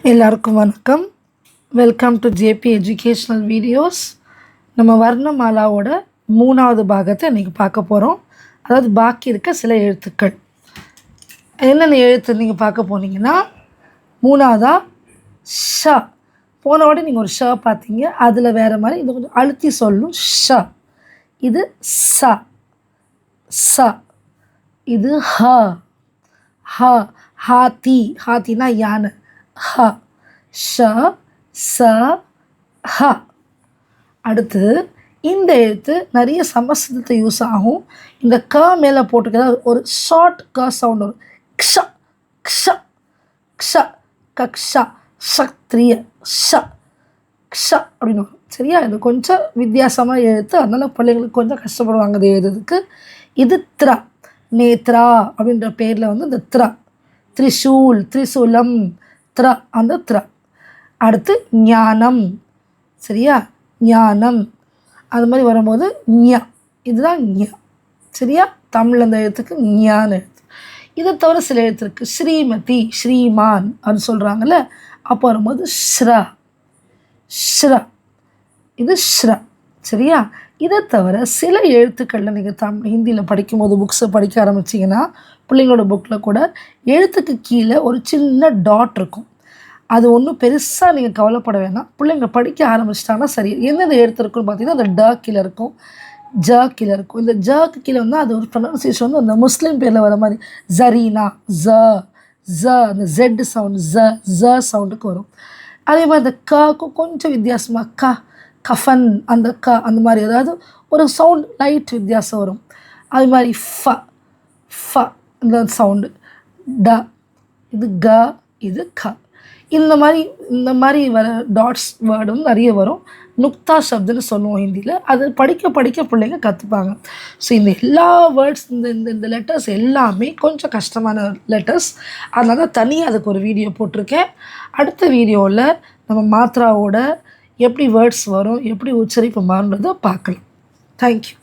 எல்லாருக்கும் வணக்கம். Welcome to JP educational videos. நம்ம வர்ணமாலாவோட 3வது பாகத்தை இன்றைக்கி பார்க்க போகிறோம். அதாவது பாக்கி இருக்க சில எழுத்துக்கள். என்னென்ன எழுத்து நீங்கள் பார்க்க போனீங்கன்னா, 3வதாக ஷ. போன வாட்டி நீங்கள் ஒரு ஷ பார்த்தீங்க, அதில் வேறு மாதிரி இது கொஞ்சம் அழுத்தி சொல்லணும். ஷ. இது ச. ச. இது ஹ. ஹ. ஹாத்தி. ஹாத்தினா யானை. ஹ. ஷ. ச. ஹ. அடுத்து இந்த எழுத்து நிறைய சமஸ்கிருதத்தை யூஸ் ஆகும். இந்த க மேலே போட்டுக்கிறது ஒரு ஷார்ட் க சவுண்ட் வரும். க்ஷ க்ஷ க்ஷ கக்ஷா சக்திரிய ஷ க்ஷ அப்படின்னு வரும். சரியா? இது கொஞ்சம் வித்தியாசமான எழுத்து, அதனால் பிள்ளைங்களுக்கு கொஞ்சம் கஷ்டப்படுவாங்க இது எழுதுறதுக்கு. இது த்ரா. நேத்ரா அப்படின்ற பேரில் இந்த த்ரா. த்ரிசூல், த்ரிசூலம், த்ரா, அந்த த்ரா. அடுத்து ஞானம். சரியா? ஞானம். அது மாதிரி வரும்போது ஞ. இதுதான் ஞ. சரியா? தமிழ் அந்த எழுத்துக்கு ஞான எழுத்து. இதை தவிர சில எழுத்து இருக்குது. ஸ்ரீமதி, ஸ்ரீமான் அப்படின்னு சொல்கிறாங்கல்ல, அப்போ வரும்போது ஸ்ர. ஸ்ர. இது ஸ்ர. சரியா? இதை தவிர சில எழுத்துக்களில் நீங்கள் ஹிந்தியில் படிக்கும்போது புக்ஸை படிக்க ஆரம்பிச்சிங்கன்னா, பிள்ளைங்களோட புக்கில் கூட எழுத்துக்கு கீழே ஒரு சின்ன டாட் இருக்கும். அது ஒன்றும் பெருசாக நீங்கள் கவலைப்பட வேணாம். பிள்ளைங்க படிக்க ஆரம்பிச்சிட்டாங்கன்னா சரி. எந்தெந்த எழுத்து இருக்குன்னு பார்த்தீங்கன்னா, அந்த ட கீழே இருக்கும், ஜ கீழே இருக்கும். இந்த ஜக்கு கீழே அது ஒரு ப்ரொனன்சியேஷன் அந்த முஸ்லீம் பேரில் வர மாதிரி ஜரீனா, ஜ ஜ, அந்த ஜெட் சவுண்ட் ஜ ஜ சவுண்டுக்கு வரும். அதே மாதிரி இந்த க்கும் கொஞ்சம் வித்தியாசமாக க, கஃபன், அந்த க அந்த மாதிரி ஏதாவது ஒரு சவுண்ட் லைட் வித்தியாசம் வரும். அது மாதிரி ஃப. ஃப இந்த சவுண்டு. ட. இது க, இது க. இந்த மாதிரி வர டாட்ஸ் வேர்டும் நிறைய வரும். நுக்தா சப்துன்னு சொல்லுவோம் ஹிந்தியில். அது படிக்க படிக்க பிள்ளைங்க கற்றுப்பாங்க. ஸோ இந்த எல்லா வேர்ட்ஸ் இந்த லெட்டர்ஸ் எல்லாமே கொஞ்சம் கஷ்டமான லெட்டர்ஸ். அதனால தான் தனியாக அதுக்கு ஒரு வீடியோ போட்டிருக்கேன். அடுத்த வீடியோவில் நம்ம மாத்ராவோட எப்படி வேர்ட்ஸ் வரும், எப்படி உச்சரிப்பு மாறுன்றதை பார்க்கலாம். தேங்க்யூ.